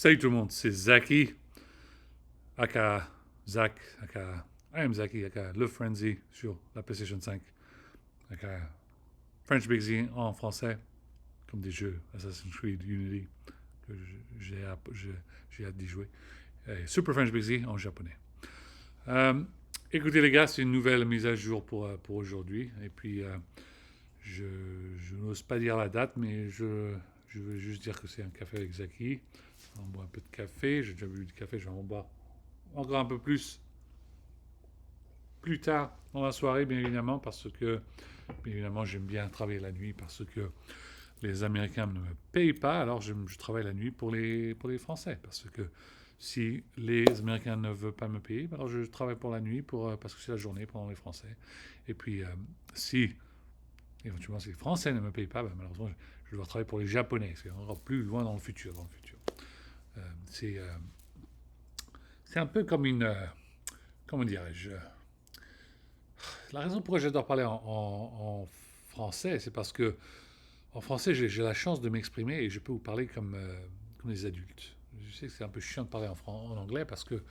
Salut tout le monde, c'est Zaki, aka Zach, aka I am Zaki, aka Love Frenzy sur la PlayStation 5, aka French Big Z en français, comme des jeux Assassin's Creed Unity que j'ai hâte d'y jouer, et Super French Big Z en japonais. Euh, Écoutez les gars, c'est une nouvelle mise à jour pour aujourd'hui, et puis je, je n'ose pas dire la date, mais je veux juste dire que c'est un café avec Zaki. On boit un peu de café, j'ai déjà bu du café, je vais en boire encore un peu plus tard dans la soirée, bien évidemment, parce que, bien évidemment, j'aime bien travailler la nuit parce que les Américains ne me payent pas, alors je travaille la nuit pour les Français. Parce que si les Américains ne veulent pas me payer, alors je travaille pour la nuit parce que c'est la journée pendant les Français. Et puis, si éventuellement si les Français ne me payent pas, ben, malheureusement, je vais devoir travailler pour les Japonais. C'est encore plus loin dans le futur. Euh, c'est, euh, c'est un peu comme une. Comment dirais-je? La raison pourquoi j'adore parler en français, c'est parce que en français, j'ai la chance de m'exprimer et je peux vous parler comme des adultes. Je sais que c'est un peu chiant de parler en anglais parce qu'il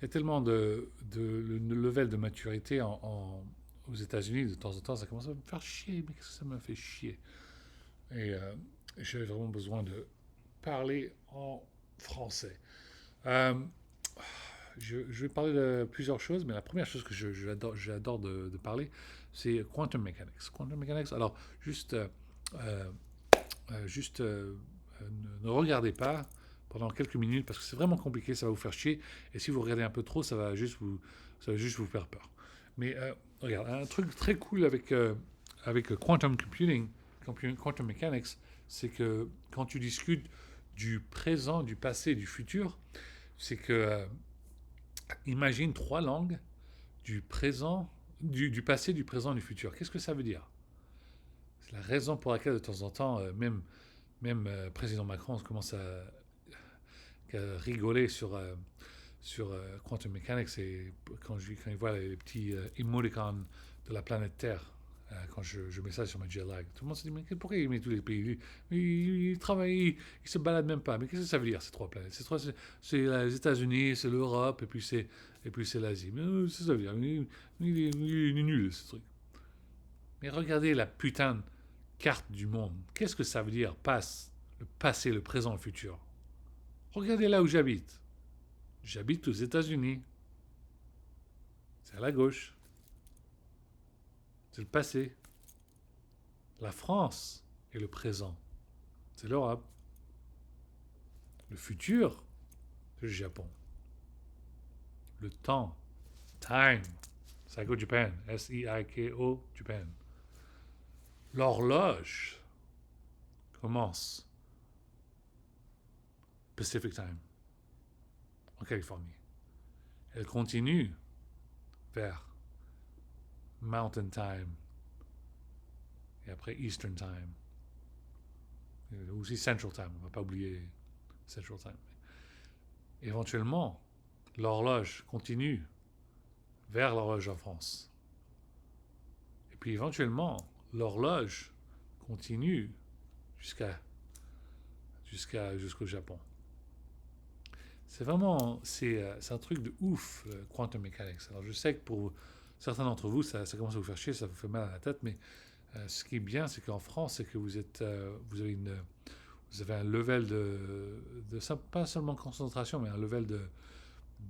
y a tellement de level de maturité aux États-Unis, de temps en temps, ça commence à me faire chier. Mais qu'est-ce que ça me fait chier? Et j'ai vraiment besoin de parler en français. Euh, je vais parler de plusieurs choses, mais la première chose que j'adore de parler, c'est quantum mechanics. Quantum mechanics, alors euh, ne regardez pas pendant quelques minutes parce que c'est vraiment compliqué, ça va vous faire chier. Et si vous regardez un peu trop, ça va juste vous faire peur. Mais regarde, un truc très cool avec quantum computing, quantum mechanics, c'est que quand tu discutes du présent, du passé et du futur, c'est que imagine trois langues du présent, du passé, du présent et du futur. Qu'est-ce que ça veut dire? C'est la raison pour laquelle de temps en temps, même président Macron commence à rigoler sur Quantum Mechanics et quand il voit les petits emoticons de la planète Terre. Quand je mets ça sur ma jet lag, tout le monde se dit mais pourquoi il met tous les pays? Il travaille, il se balade même pas. Mais qu'est-ce que ça veut dire ces trois planètes? C'est les États-Unis, c'est l'Europe et puis c'est l'Asie. Mais c'est ça veut dire. Il est nul ce truc. Mais regardez la putain de carte du monde. Qu'est-ce que ça veut dire le passé, le présent, le futur? Regardez là où j'habite. J'habite aux États-Unis. C'est à la gauche. C'est le passé. La France est le présent. C'est l'Europe. Le futur, c'est le Japon. Le temps, time, Saiko Japan. S-I-I-K-O, Japan. L'horloge commence Pacific Time, en Californie. Elle continue vers Mountain Time et après Eastern Time. Et aussi Central Time, on ne va pas oublier Central Time. Éventuellement, l'horloge continue vers l'horloge en France. Et puis éventuellement, l'horloge continue jusqu'à, jusqu'au Japon. C'est un truc de ouf, le quantum mechanics. Alors je sais que pour certains d'entre vous, ça commence à vous faire chier, ça vous fait mal à la tête, mais ce qui est bien, c'est qu'en France, c'est que vous avez un level pas seulement concentration, mais un level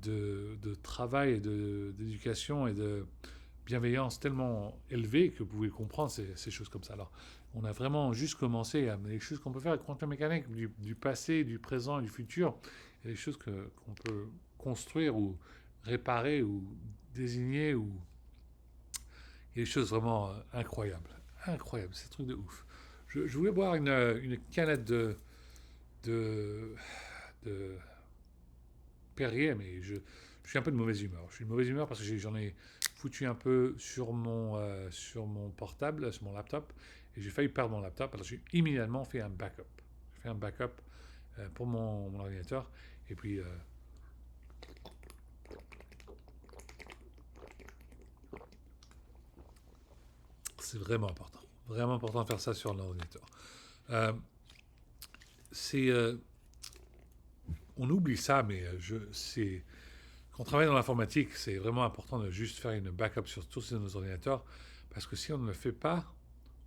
de travail et d'éducation et de bienveillance tellement élevée que vous pouvez comprendre ces choses comme ça. Alors, on a vraiment juste commencé à les choses qu'on peut faire avec quantum mécanique, du passé, du présent et du futur, et les choses qu'on peut construire ou réparer ou désigner ou il y a des choses vraiment incroyables. Incroyables, c'est un truc de ouf. Je voulais boire une canette de, de Perrier, mais je suis un peu de mauvaise humeur. Je suis de mauvaise humeur parce que j'en ai foutu un peu sur mon portable, sur mon laptop, et j'ai failli perdre mon laptop. Alors j'ai immédiatement fait un backup. J'ai fait un backup pour mon ordinateur, et puis c'est vraiment important. Vraiment important de faire ça sur l'ordinateur. Euh, c'est on oublie ça, mais quand on travaille dans l'informatique, c'est vraiment important de juste faire une backup sur tous nos ordinateurs, parce que si on ne le fait pas,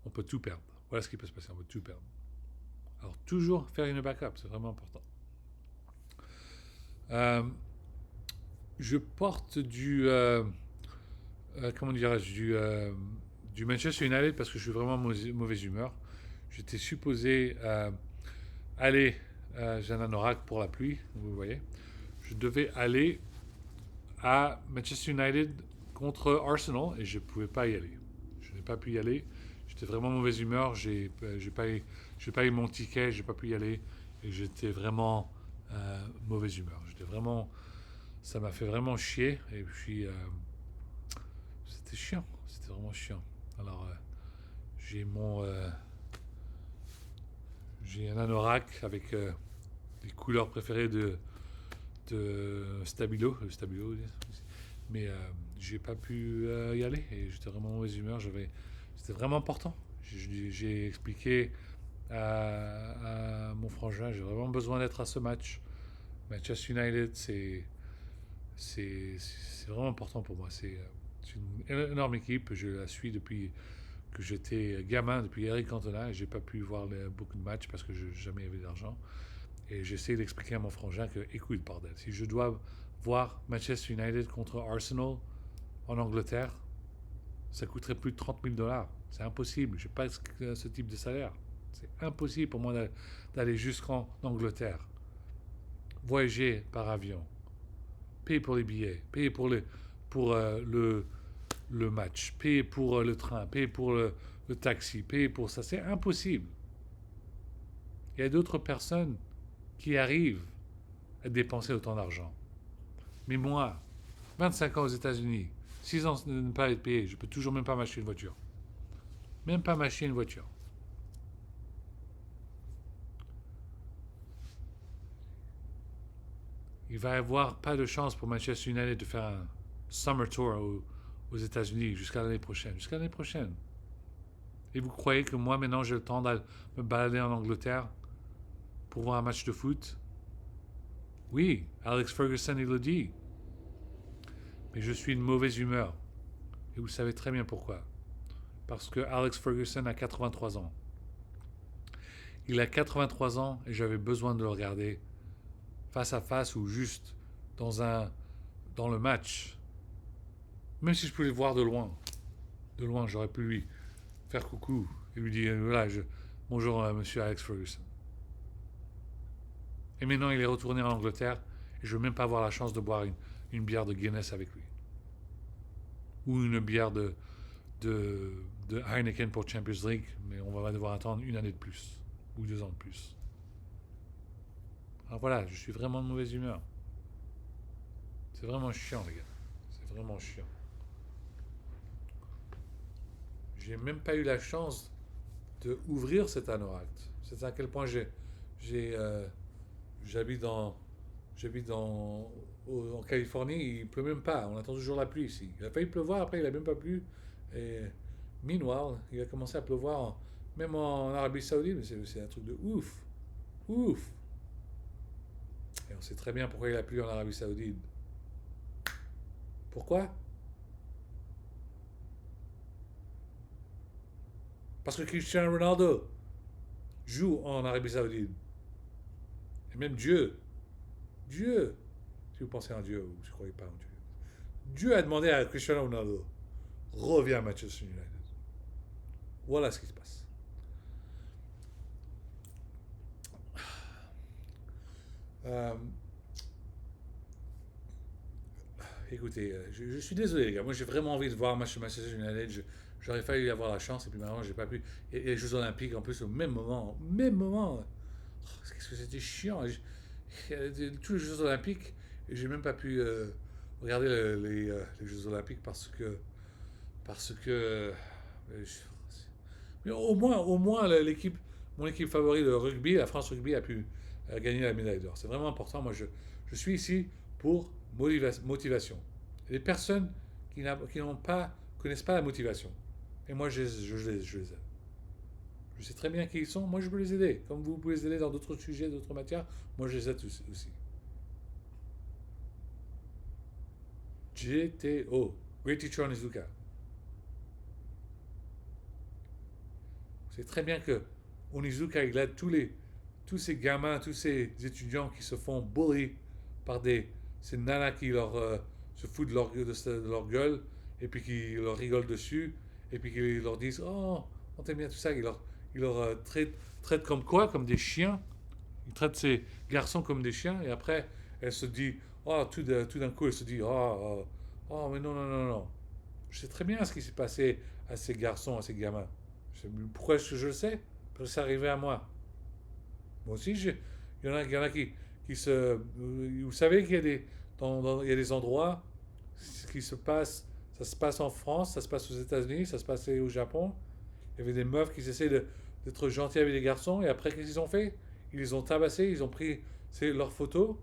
on peut tout perdre. Voilà ce qui peut se passer, on peut tout perdre. Alors toujours faire une backup, c'est vraiment important. Euh, je porte comment dirais-je, du Manchester United parce que je suis vraiment mauvaise humeur. J'étais supposé aller, j'ai un anorak pour la pluie, vous voyez. Je devais aller à Manchester United contre Arsenal et je ne pouvais pas y aller. Je n'ai pas pu y aller. J'étais vraiment mauvaise humeur. J'ai pas eu mon ticket. J'ai pas pu y aller et j'étais vraiment mauvaise humeur. Ça m'a fait vraiment chier et puis c'était chiant. C'était vraiment chiant. Alors j'ai mon j'ai un anorak avec les couleurs préférées de Stabilo, mais j'ai pas pu y aller et j'étais vraiment en mauvaise humeur. C'était vraiment important. J'ai expliqué à mon frangin, j'ai vraiment besoin d'être à ce match. Manchester United, c'est vraiment important pour moi. C'est une énorme équipe. Je la suis depuis que j'étais gamin, depuis Eric Cantona, et j'ai pas pu voir beaucoup de matchs parce que je n'ai jamais eu d'argent. Et j'essaie d'expliquer à mon frangin que, écoute, bordel, si je dois voir Manchester United contre Arsenal en Angleterre, ça coûterait plus de 30 000 $. C'est impossible. Je n'ai pas ce type de salaire. C'est impossible pour moi d'aller jusqu'en Angleterre. Voyager par avion. Payer pour les billets. Payer pour le match. Payer pour le train. Payer pour le taxi. Payer pour ça. C'est impossible. Il y a d'autres personnes qui arrivent à dépenser autant d'argent. Mais moi, 25 ans aux États-Unis, 6 ans de ne pas être payé, je peux toujours même pas m'acheter une voiture. Même pas m'acheter une voiture. Il va y avoir pas de chance pour Manchester United de faire un summer tour aux États-Unis jusqu'à l'année prochaine. Jusqu'à l'année prochaine. Et vous croyez que moi, maintenant, j'ai le temps d'aller me balader en Angleterre pour voir un match de foot? Oui, Alex Ferguson, il le dit. Mais je suis de mauvaise humeur. Et vous savez très bien pourquoi. Parce que Alex Ferguson a 83 ans. Il a 83 ans et j'avais besoin de le regarder face à face ou juste dans le match. Même si je pouvais le voir de loin. De loin, j'aurais pu lui faire coucou et lui dire voilà, bonjour monsieur Alex Ferguson. Et maintenant, il est retourné en Angleterre et je ne veux même pas avoir la chance de boire une bière de Guinness avec lui. Ou une bière de Heineken pour Champions League, mais on va devoir attendre une année de plus. Ou 2 ans de plus. Alors voilà, je suis vraiment de mauvaise humeur. C'est vraiment chiant, les gars. C'est vraiment chiant. J'ai même pas eu la chance de ouvrir cet anorak. C'est à quel point j'habite en Californie, il pleut même pas. On attend toujours la pluie ici. Il a failli pleuvoir, après il a même pas plu. Et meanwhile, il a commencé à pleuvoir même en Arabie Saoudite, mais c'est un truc de ouf. Ouf. Et on sait très bien pourquoi il a plu en Arabie Saoudite. Pourquoi? Parce que Cristiano Ronaldo joue en Arabie Saoudite. Et même Dieu, si vous pensez en Dieu ou si vous ne croyez pas en Dieu, Dieu a demandé à Cristiano Ronaldo, reviens à Manchester United. Voilà ce qui se passe. Euh, écoutez, je suis désolé les gars, moi j'ai vraiment envie de voir un match de Manchester United. J'aurais fallu avoir la chance et puis maintenant j'ai pas pu. Et les Jeux Olympiques en plus au même moment. Qu'est-ce que c'était chiant. Tous les Jeux Olympiques, et j'ai même pas pu regarder les Jeux Olympiques parce que mais au moins mon équipe favorite de rugby, la France Rugby, a pu gagner la médaille d'or. C'est vraiment important. Moi, je suis ici pour motivation. Les personnes qui n'ont pas, connaissent pas la motivation. Et moi, je les aide. Je sais très bien qui ils sont. Moi, je peux les aider. Comme vous pouvez les aider dans d'autres sujets, d'autres matières, moi, je les aide aussi. GTO. Great Teacher Onizuka. C'est très bien que Onizuka, il aide tous ces gamins, tous ces étudiants qui se font bully par ces nanas qui se foutent de leur gueule et puis qui leur rigolent dessus et puis qui leur disent oh, on t'aime bien tout ça. Il leur traite comme quoi? Comme des chiens. Il traite ces garçons comme des chiens et après, elle se dit oh, tout d'un coup, elle se dit oh, mais non, non, non, non. Je sais très bien ce qui s'est passé à ces garçons, à ces gamins. Pourquoi est-ce que je le sais? Parce que c'est arrivé à moi. Moi aussi, il y en a qui se. Vous savez qu'il y a il y a des endroits qui se passent. Ça se passe en France, ça se passe aux États-Unis, ça se passait au Japon. Il y avait des meufs qui essaient d'être gentils avec des garçons et après, qu'est-ce qu'ils ont fait? Ils les ont tabassés, ils ont pris leurs photos.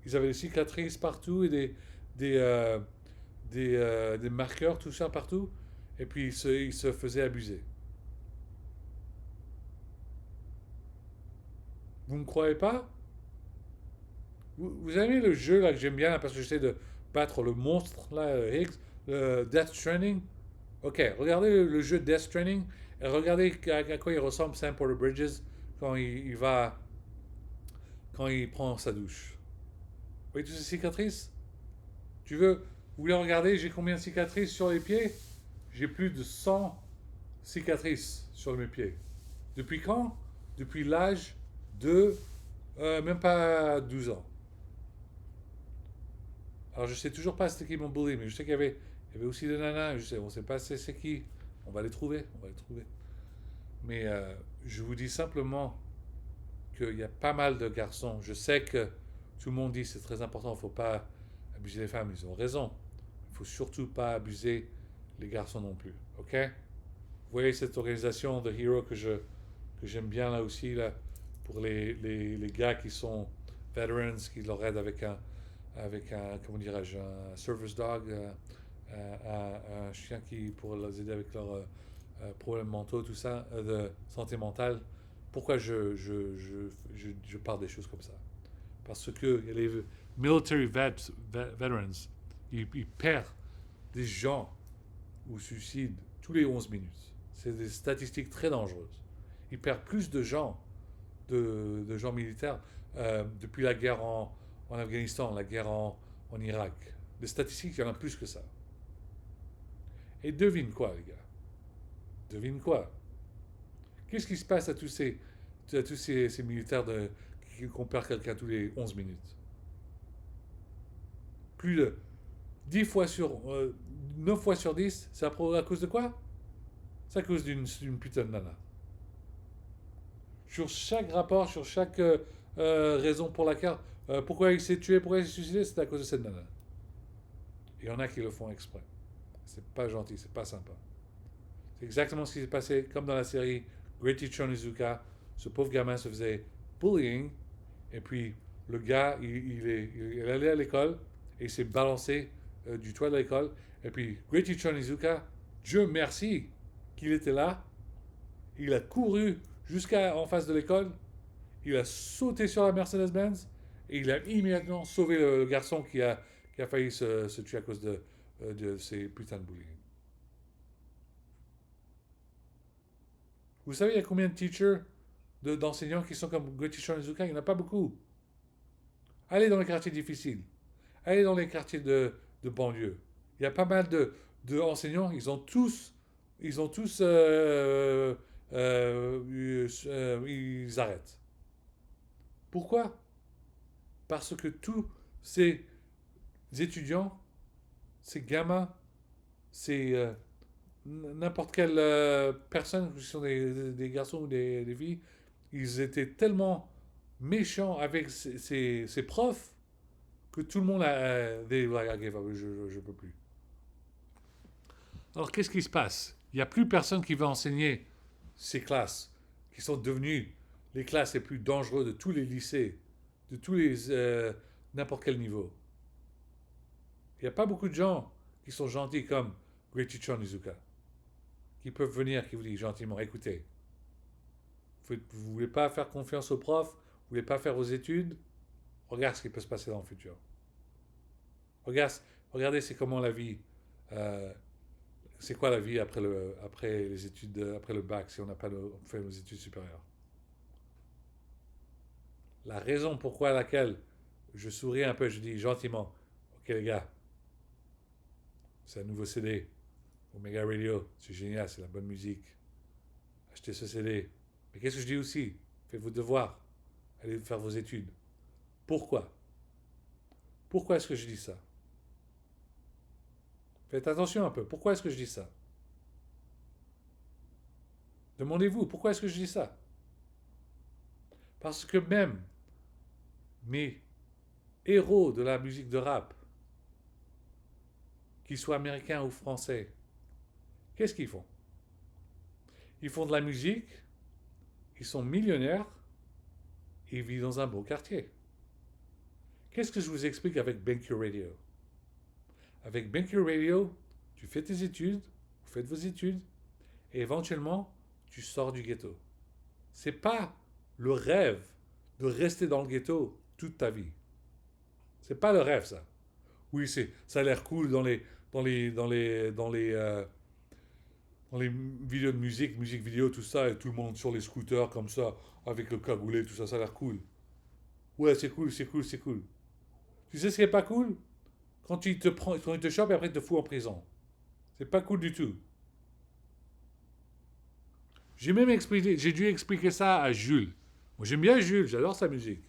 Ils avaient des cicatrices partout et des marqueurs, tout ça partout. Et puis ils se faisaient abuser. Vous ne me croyez pas? Vous avez le jeu là que j'aime bien là, parce que j'essaie de battre le monstre là, Higgs, le Death Stranding. Ok, regardez le jeu Death Stranding et regardez à quoi il ressemble Sam Porter Bridges quand quand il prend sa douche. Vous voyez toutes ces cicatrices? Tu veux, vous voulez regarder, j'ai combien de cicatrices sur les pieds? J'ai plus de 100 cicatrices sur mes pieds. Depuis quand? Depuis l'âge de même pas 12 ans. Alors je sais toujours pas c'était qui mon bully, mais je sais il y avait aussi des nanas, on sait pas c'est qui. On va les trouver, on va les trouver. Mais je vous dis simplement qu'il y a pas mal de garçons. Je sais que tout le monde dit c'est très important, il ne faut pas abuser les femmes, ils ont raison. Il ne faut surtout pas abuser les garçons non plus. Ok? Vous voyez cette organisation The Hero que j'aime bien là aussi, là, pour les gars qui sont veterans, qui leur aident avec un comment dirais-je, un service dog, un chien qui pour les aider avec leurs problèmes mentaux, tout ça, de santé mentale. Pourquoi je parle des choses comme ça? Parce que les military veterans, ils perdent des gens au suicide tous les 11 minutes. C'est des statistiques très dangereuses. Ils perdent plus de gens, de gens militaires, depuis la guerre en Afghanistan, la guerre en Irak. Les statistiques, il y en a plus que ça. Et devine quoi, les gars? Devine quoi? Qu'est-ce qui se passe à tous ces militaires qu'on perd quelqu'un tous les 11 minutes? Plus de 10 fois sur 9 fois sur 10, c'est à cause de quoi? C'est à cause d'une putain de nana. Sur chaque rapport, sur chaque raison pour laquelle, pourquoi il s'est tué, pourquoi il s'est suicidé, c'est à cause de cette nana. Il y en a qui le font exprès. C'est pas gentil, c'est pas sympa. C'est exactement ce qui s'est passé, comme dans la série Great Teacher Onizuka. Ce pauvre gamin se faisait bullying, et puis le gars, il allait à l'école, et il s'est balancé du toit de l'école, et puis Great Teacher Onizuka, Dieu merci qu'il était là, il a couru jusqu'à en face de l'école, il a sauté sur la Mercedes-Benz, et il a immédiatement sauvé le garçon qui a failli se tuer à cause de ces putains de bullying. Vous savez, il y a combien de teachers, d'enseignants qui sont comme Goichi Onizuka? Il n'y en a pas beaucoup. Allez dans les quartiers difficiles. Allez dans les quartiers de banlieue. Il y a pas mal de enseignants, ils ont tous, ils arrêtent. Pourquoi? Parce que tous ces étudiants, ces gamins, ces n'importe quelle personne, que ce sont des garçons ou des filles, ils étaient tellement méchants avec ces profs que tout le monde a des like, I gave up, je peux plus. Alors qu'est-ce qui se passe? Il n'y a plus personne qui veut enseigner ces classes qui sont devenues les classes les plus dangereuses de tous les lycées, de tous les n'importe quel niveau. Il n'y a pas beaucoup de gens qui sont gentils comme Goichi Onizuka, qui peuvent venir, qui vous disent gentiment, écoutez, vous ne voulez pas faire confiance aux profs, vous ne voulez pas faire vos études, regarde ce qui peut se passer dans le futur. Regarde, Regardez, c'est comment la vie. euh, c'est quoi la vie après les études, après le bac, si on n'a pas fait nos études supérieures. La raison pourquoi laquelle je souris un peu, je dis gentiment, ok les gars, c'est un nouveau CD, Omega Radio, c'est génial, c'est la bonne musique. Achetez ce CD. Mais qu'est-ce que je dis aussi? Faites vos devoirs, allez faire vos études. Pourquoi? Pourquoi est-ce que je dis ça? Faites attention un peu. Pourquoi est-ce que je dis ça? Demandez-vous, pourquoi est-ce que je dis ça? Parce que même mes héros de la musique de rap, qu'ils soient américains ou français, qu'est-ce qu'ils font? Ils font de la musique, ils sont millionnaires, et ils vivent dans un beau quartier. Qu'est-ce que je vous explique avec BenQ Radio? Avec BenQ Radio, tu fais tes études, vous faites vos études, et éventuellement, tu sors du ghetto. C'est pas le rêve de rester dans le ghetto toute ta vie. C'est pas le rêve, ça. Oui, ça a l'air cool dans les vidéos de musique, musique vidéo, tout ça, et tout le monde sur les scooters comme ça, avec le cagoulé, tout ça, ça a l'air cool. Ouais, c'est cool, c'est cool, c'est cool. Tu sais ce qui est pas cool? Quand il te chope et après il te fout en prison. C'est pas cool du tout. J'ai dû expliquer ça à Jules. Moi j'aime bien Jules, j'adore sa musique.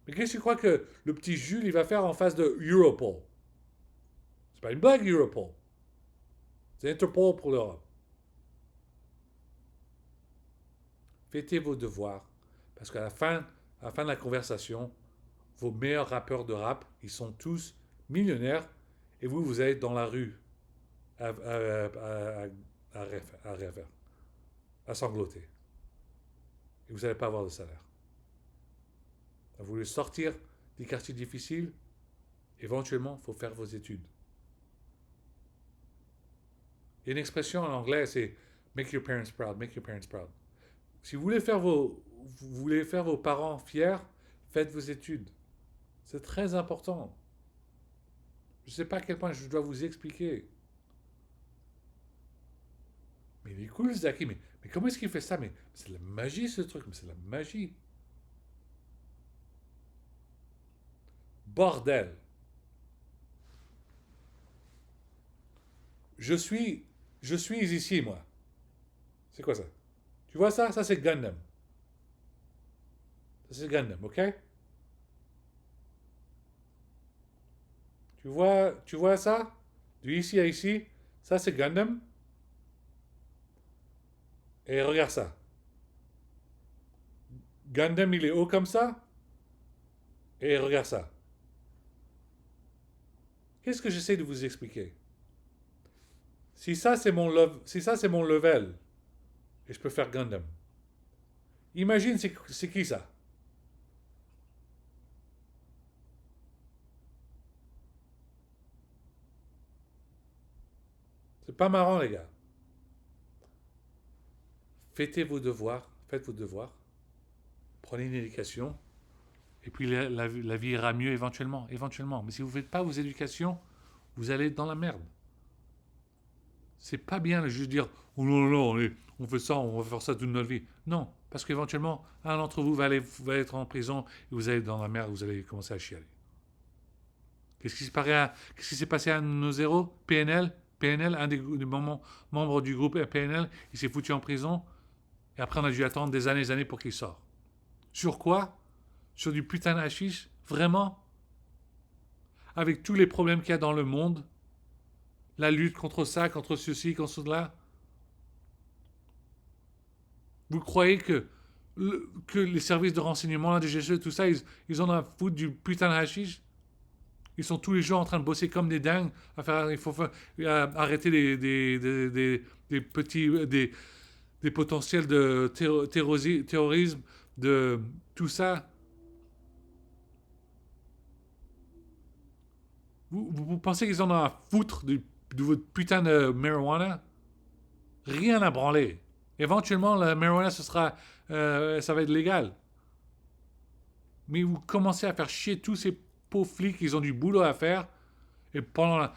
Mais qu'est-ce que tu crois que le petit Jules il va faire en face de Europol? C'est pas une blague Europol. C'est Interpol pour l'Europe. Faites vos devoirs. Parce à la fin de la conversation, vos meilleurs rappeurs de rap, ils sont tous millionnaires. Et vous, vous êtes dans la rue à rêver, à sangloter. Et vous n'allez pas avoir de salaire. Vous voulez sortir des quartiers difficiles, éventuellement, il faut faire vos études. Il y a une expression en anglais, c'est make your parents proud, make your parents proud. Si vous voulez faire vos parents fiers, faites vos études. C'est très important. Je ne sais pas à quel point je dois vous expliquer. Mais il est cool, Zaki. Mais comment est-ce qu'il fait ça? Mais c'est de la magie, ce truc. Mais c'est de la magie. Bordel. Je suis, je suis ici, moi. C'est quoi ça? Tu vois ça? Ça, c'est Gundam. Ça, c'est Gundam, ok? Tu vois ça? Du ici à ici. Ça, c'est Gundam. Et regarde ça. Gundam, il est haut comme ça. Et regarde ça. Qu'est-ce que j'essaie de vous expliquer? Si ça c'est mon level, et je peux faire Gundam. Imagine, c'est qui ça? C'est pas marrant, les gars. Faites vos devoirs, prenez une éducation, et puis la vie ira mieux éventuellement, éventuellement. Mais si vous ne faites pas vos éducations, vous allez être dans la merde. C'est pas bien de juste dire oh non, non, on fait ça, on va faire ça toute notre vie. Non, parce qu'éventuellement, un d'entre vous va être en prison et vous allez être dans la merde, vous allez commencer à chialer. Qu'est-ce qui s'est passé à nos héros? PNL, un des membres du groupe PNL, il s'est foutu en prison et après on a dû attendre des années pour qu'il sorte. Sur quoi? Sur du putain de hashish? Vraiment? Avec tous les problèmes qu'il y a dans le monde, la lutte contre ça, contre ceci, contre cela. Vous croyez que les services de renseignement, la DGSE, tout ça, ils en ont à foutre du putain de hashish? Ils sont tous les jours en train de bosser comme des dingues. Il faut arrêter des petits, des potentiels de terrorisme, de tout ça. Vous pensez qu'ils en ont à foutre de votre putain de marijuana? Rien à branler. Éventuellement, la marijuana, ça va être légal. Mais vous commencez à faire chier tous ces pauvres flics, ils ont du boulot à faire. Et pendant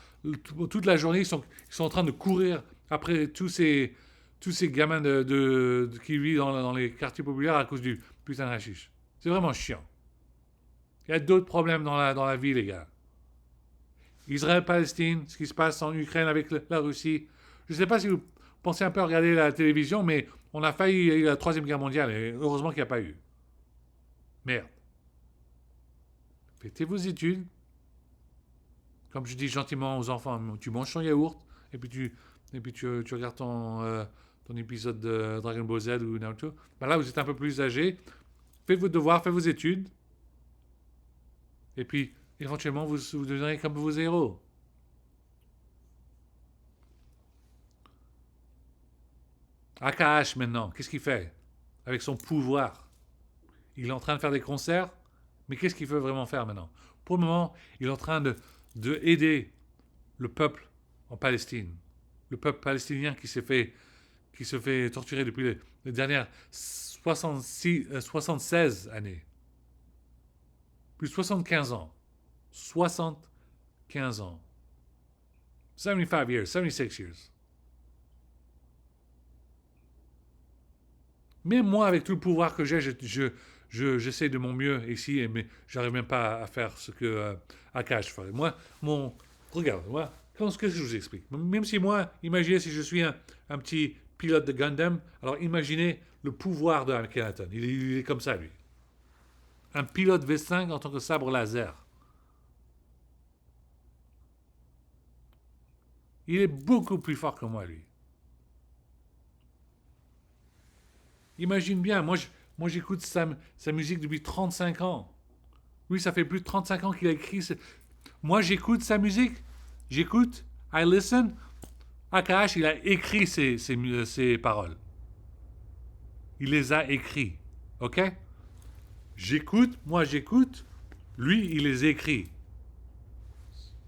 toute la journée, ils sont en train de courir après tous ces gamins qui vivent dans les quartiers populaires à cause du putain de hashish. C'est vraiment chiant. Il y a d'autres problèmes dans la vie, les gars. Israël-Palestine, ce qui se passe en Ukraine avec la Russie. Je ne sais pas si vous pensez un peu à regarder la télévision, mais on a failli, il y a eu la Troisième Guerre mondiale, et heureusement qu'il n'y a pas eu. Merde. Faites vos études. Comme je dis gentiment aux enfants, tu manges ton yaourt, et puis tu regardes ton épisode de Dragon Ball Z ou Naruto. Ben là, vous êtes un peu plus âgé. Faites vos devoirs, faites vos études. Et puis, éventuellement, vous deviendrez comme vos héros. Akash, maintenant, qu'est-ce qu'il fait avec son pouvoir? Il est en train de faire des concerts, mais qu'est-ce qu'il veut vraiment faire maintenant? Pour le moment, il est en train de aider le peuple en Palestine. Le peuple palestinien qui se fait torturer depuis les dernières 76 années. Plus de 75 ans. 75 ans. 75 years, 76 years. Même moi, avec tout le pouvoir que j'ai, j'essaie de mon mieux ici, mais j'arrive même pas à faire ce que Akash ferait. Moi, regarde, moi, qu'est-ce que je vous explique? Même si moi, imaginez si je suis un petit pilote de Gundam, alors imaginez le pouvoir de Akhenaton. Il est comme ça, lui. Un pilote V5 en tant que sabre laser. Il est beaucoup plus fort que moi, lui. Imagine bien, moi j'écoute sa musique depuis 35 ans. Lui, ça fait plus de 35 ans qu'il a écrit. Moi, j'écoute sa musique. J'écoute. I listen. Akash, il a écrit ses paroles. Il les a écrits. OK? J'écoute. Moi, j'écoute. Lui, il les écrit.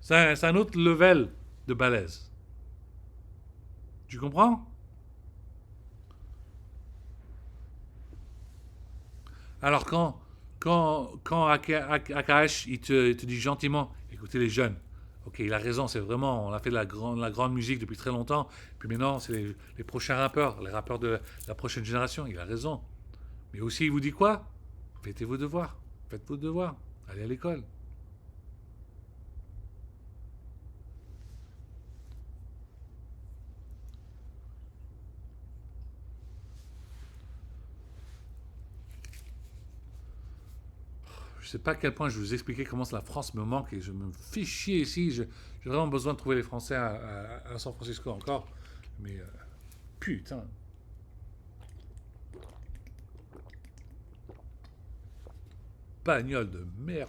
C'est un autre level de balèze. Tu comprends? Alors quand Akash, il te dit gentiment, écoutez les jeunes, ok, il a raison, c'est vraiment, on a fait de la grande musique depuis très longtemps, puis maintenant c'est les prochains rappeurs, les rappeurs de la prochaine génération, il a raison. Mais aussi il vous dit quoi? Faites vos devoirs, faites vos devoirs, allez à l'école. Je sais pas à quel point je vous expliquais comment la France me manque et je me fais chier ici. J'ai vraiment besoin de trouver les Français à San Francisco encore. Mais putain. Bagnole de merde.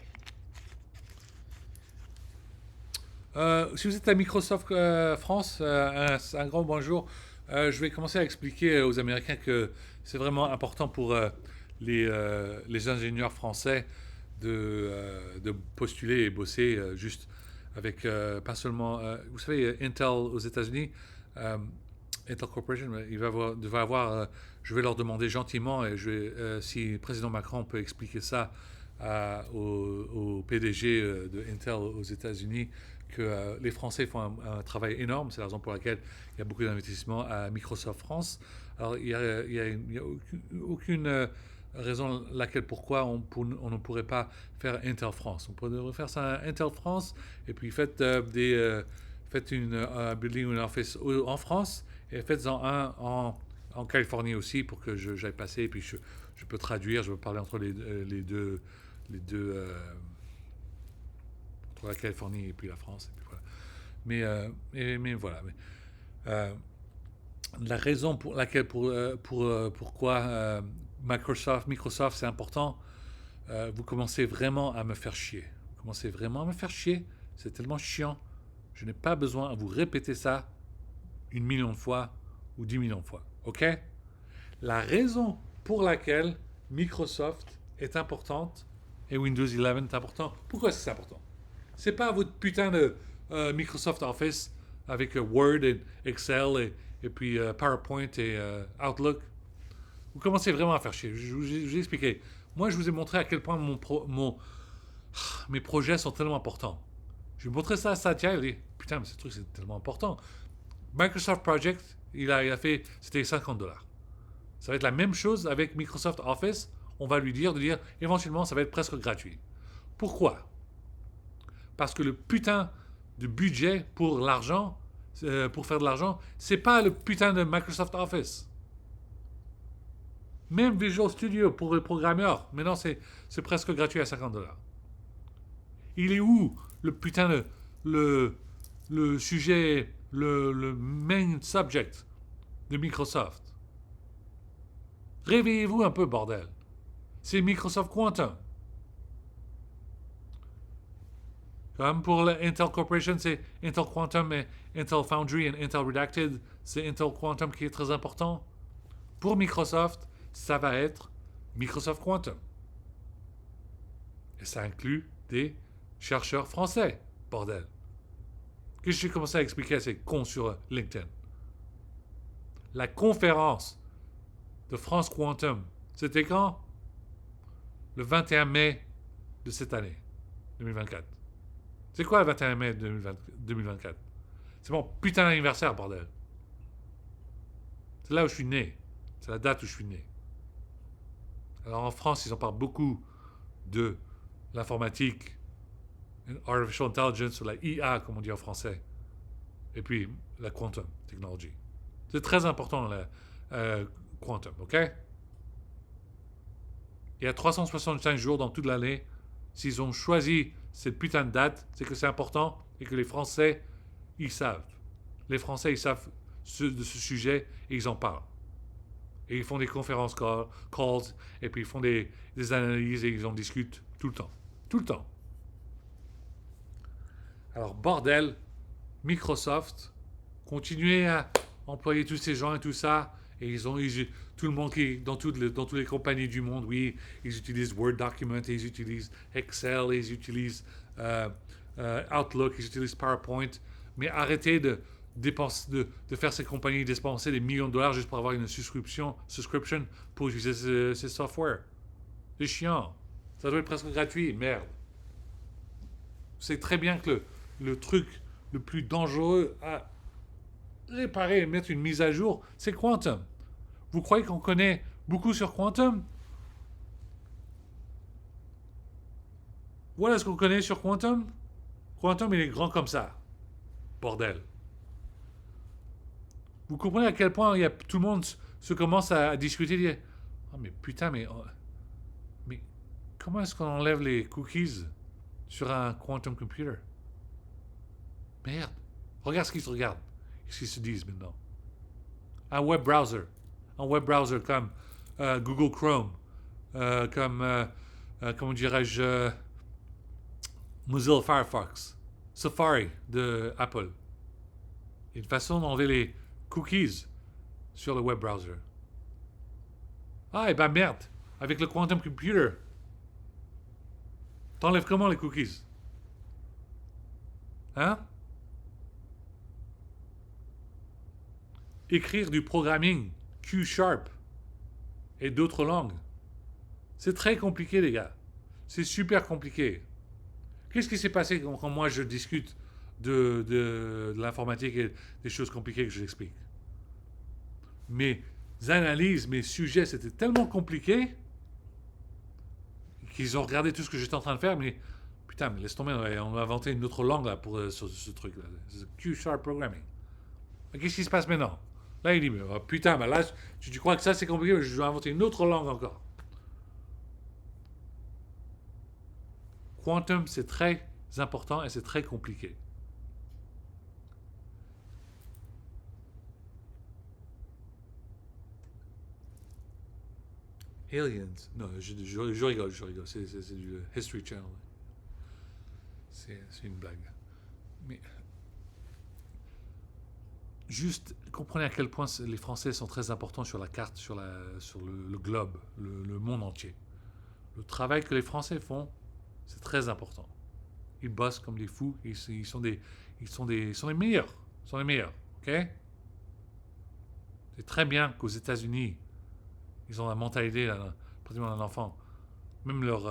Si vous êtes à Microsoft France, un grand bonjour. Je vais commencer à expliquer aux Américains que c'est vraiment important pour les ingénieurs français de postuler et bosser juste avec pas seulement, vous savez, Intel aux États-Unis, Intel Corporation, devrait avoir, je vais leur demander gentiment, et si le président Macron peut expliquer ça au PDG de Intel aux États-Unis, que les Français font un travail énorme. C'est la raison pour laquelle il y a beaucoup d'investissements à Microsoft France. Alors, il y a aucune raison laquelle pourquoi on ne pourrait pas faire Intel France. On pourrait faire ça à Intel France et puis faites un building ou un office en France et faites-en un en Californie aussi pour que j'aille passer et puis je peux traduire, je peux parler entre les deux entre la Californie et puis la France. Et puis voilà. Mais voilà. La raison pour laquelle pourquoi Microsoft c'est important, vous commencez vraiment à me faire chier. Vous commencez vraiment à me faire chier. C'est tellement chiant. Je n'ai pas besoin à vous répéter ça 1 million de fois ou 10 millions de fois. OK? La raison pour laquelle Microsoft est importante et Windows 11 est important, pourquoi c'est important? C'est pas votre putain de Microsoft Office avec Word et Excel et puis PowerPoint et Outlook. Vous commencez vraiment à faire chier. Je vous ai expliqué. Moi, je vous ai montré à quel point mes projets sont tellement importants. Je lui ai montré ça à Satya, il a dit, putain, mais ce truc, c'est tellement important. Microsoft Project, il a fait, c'était $50. Ça va être la même chose avec Microsoft Office. On va lui dire de dire, éventuellement, ça va être presque gratuit. Pourquoi? Parce que le putain de budget pour l'argent, pour faire de l'argent, c'est pas le putain de Microsoft Office. Même Visual Studio pour les programmeurs, maintenant c'est presque gratuit à $50. Il est où le putain de le sujet, le main subject de Microsoft? Réveillez-vous un peu, bordel. C'est Microsoft Quantum. Comme pour l'Intel Corporation, c'est Intel Quantum et Intel Foundry et Intel Redacted. C'est Intel Quantum qui est très important. Pour Microsoft, ça va être Microsoft Quantum. Et ça inclut des chercheurs français, bordel. Que j'ai commencé à expliquer à ces cons sur LinkedIn. La conférence de France Quantum, c'était quand? Le 21 mai de cette année, 2024. C'est quoi le 21 mai 2024? C'est mon putain d'anniversaire, bordel. C'est là où je suis né. C'est la date où je suis né. Alors en France, ils en parlent beaucoup de l'informatique, artificial intelligence, ou la IA, comme on dit en français. Et puis la quantum technology. C'est très important, la quantum, ok? Il y a 365 jours dans toute l'année. S'ils ont choisi cette putain de date, c'est que c'est important et que les Français, ils savent. Les Français, ils savent de ce sujet et ils en parlent. Et ils font des conférences calls et puis ils font des analyses et ils en discutent tout le temps. Tout le temps. Alors, bordel, Microsoft, continuez à employer tous ces gens et tout ça. Et tout le monde qui, dans toutes les compagnies du monde, oui, ils utilisent Word Document, ils utilisent Excel, ils utilisent Outlook, ils utilisent PowerPoint. Mais arrêtez de faire ces compagnies dépenser des millions de dollars juste pour avoir une subscription pour utiliser ces softwares. C'est chiant. Ça doit être presque gratuit, merde. C'est très bien que le truc le plus dangereux à réparer et mettre une mise à jour, c'est Quantum. Vous croyez qu'on connaît beaucoup sur Quantum? Voilà ce qu'on connaît sur Quantum. Quantum, il est grand comme ça. Bordel. Vous comprenez à quel point tout le monde se commence à discuter, dire, oh mais putain, mais comment est-ce qu'on enlève les cookies sur un quantum computer? Merde. Regarde ce qu'ils se regardent. Qu'est-ce qu'ils se disent maintenant? Un web browser. Un web browser comme Google Chrome, comme, comment dirais-je, Mozilla Firefox, Safari de Apple. Il y a une façon d'enlever les cookies sur le web browser. Ah, et ben merde, avec le quantum computer, t'enlèves comment les cookies? Hein? Écrire du programming Q Sharp et d'autres langues, c'est très compliqué, les gars. C'est super compliqué. Qu'est-ce qui s'est passé quand moi je discute de l'informatique et des choses compliquées que je l'explique? Mes analyses, mes sujets, c'était tellement compliqué qu'ils ont regardé tout ce que j'étais en train de faire, mais putain, mais laisse tomber, on a inventé une autre langue là pour ce truc-là. C'est Q-Sharp Programming. Mais qu'est-ce qui se passe maintenant? Là, il dit, mais, oh, putain, mais là, tu crois que ça c'est compliqué, mais je dois inventer une autre langue encore. Quantum, c'est très important et c'est très compliqué. Aliens. Non, je rigole. C'est du History Channel. C'est une blague. Mais juste, comprenez à quel point les Français sont très importants sur la carte, sur le globe, le monde entier. Le travail que les Français font, c'est très important. Ils bossent comme des fous. Ils sont les meilleurs. Ils sont les meilleurs. OK? C'est très bien qu'aux États-Unis, ils ont la mentalité pratiquement d'un enfant. Même leur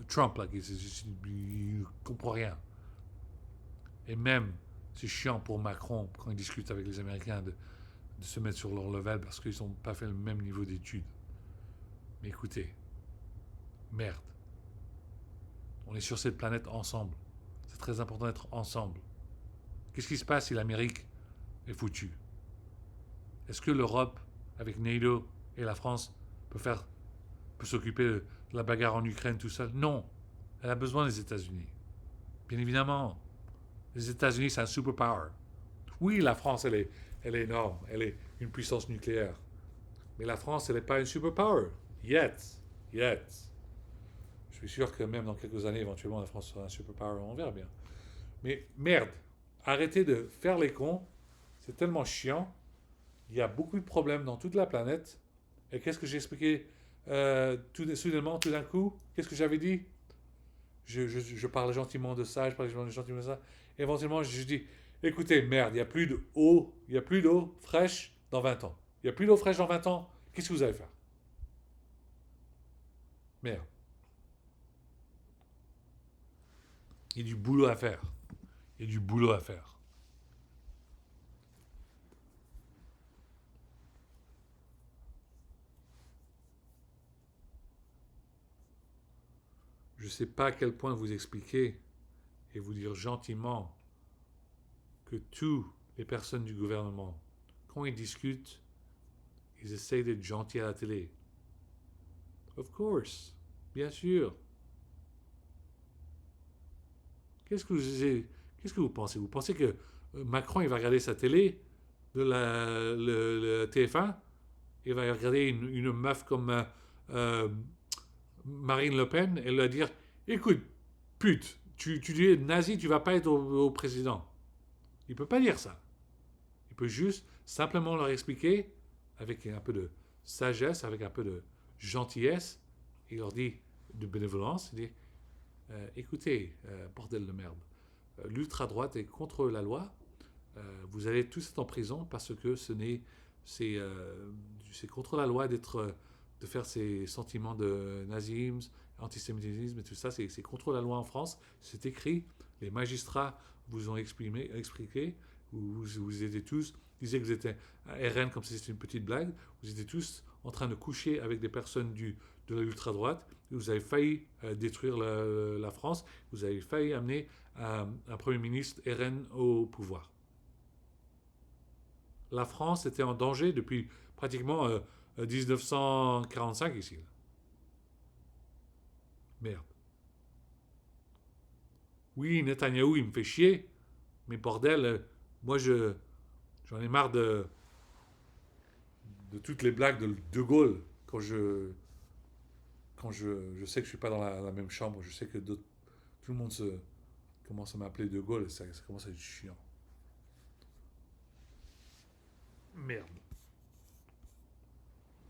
Trump, là, il ne comprend rien. Et même, c'est chiant pour Macron, quand il discute avec les Américains, de se mettre sur leur level parce qu'ils n'ont pas fait le même niveau d'études. Mais écoutez, merde. On est sur cette planète ensemble. C'est très important d'être ensemble. Qu'est-ce qui se passe si l'Amérique est foutue? Est-ce que l'Europe, avec NATO et la France, peut s'occuper de la bagarre en Ukraine tout seul? Non. Elle a besoin des États-Unis. Bien évidemment. Les États-Unis, c'est un superpower. Oui, la France, elle est énorme. Elle est une puissance nucléaire. Mais la France, elle n'est pas une superpower. Yet. Yet. Je suis sûr que même dans quelques années, éventuellement, la France sera un superpower. On verra bien. Mais merde. Arrêtez de faire les cons. C'est tellement chiant. Il y a beaucoup de problèmes dans toute la planète. Et qu'est-ce que j'ai expliqué soudainement, tout d'un coup? Qu'est-ce que j'avais dit? Je parle gentiment de ça, je parle gentiment de ça. Éventuellement, je dis, écoutez, merde, il n'y a plus d'eau fraîche dans 20 ans. Il n'y a plus d'eau fraîche dans 20 ans. Qu'est-ce que vous allez faire? Merde. Il y a du boulot à faire. Il y a du boulot à faire. Je ne sais pas à quel point vous expliquer et vous dire gentiment que toutes les personnes du gouvernement, quand ils discutent, ils essayent d'être gentils à la télé. Of course. Bien sûr. Qu'est-ce que vous pensez? Vous pensez que Macron, il va regarder sa télé, le TF1, il va regarder une meuf comme euh, Marine Le Pen et lui va dire, écoute, pute, tu es nazi, tu vas pas être au président. Il peut pas dire ça. Il peut juste simplement leur expliquer avec un peu de sagesse, avec un peu de gentillesse. Il leur dit de bénévolence, il dit, écoutez, bordel de merde, l'ultra-droite est contre la loi, vous allez tous être en prison parce que c'est contre la loi de faire ces sentiments de nazisme, antisémitisme et tout ça, c'est contre la loi en France, c'est écrit, les magistrats vous ont expliqué, vous étiez tous, disaient que vous étiez RN comme si c'était une petite blague, vous étiez tous en train de coucher avec des personnes de l'ultra-droite, vous avez failli détruire la France, vous avez failli amener un Premier ministre RN au pouvoir. La France était en danger depuis pratiquement 1945 ici. Merde. Oui, Netanyahou, il me fait chier, mais bordel, j'en ai marre de toutes les blagues de Gaulle quand je sais que je suis pas dans la même chambre, je sais que tout le monde commence à m'appeler De Gaulle et ça commence à être chiant. Merde.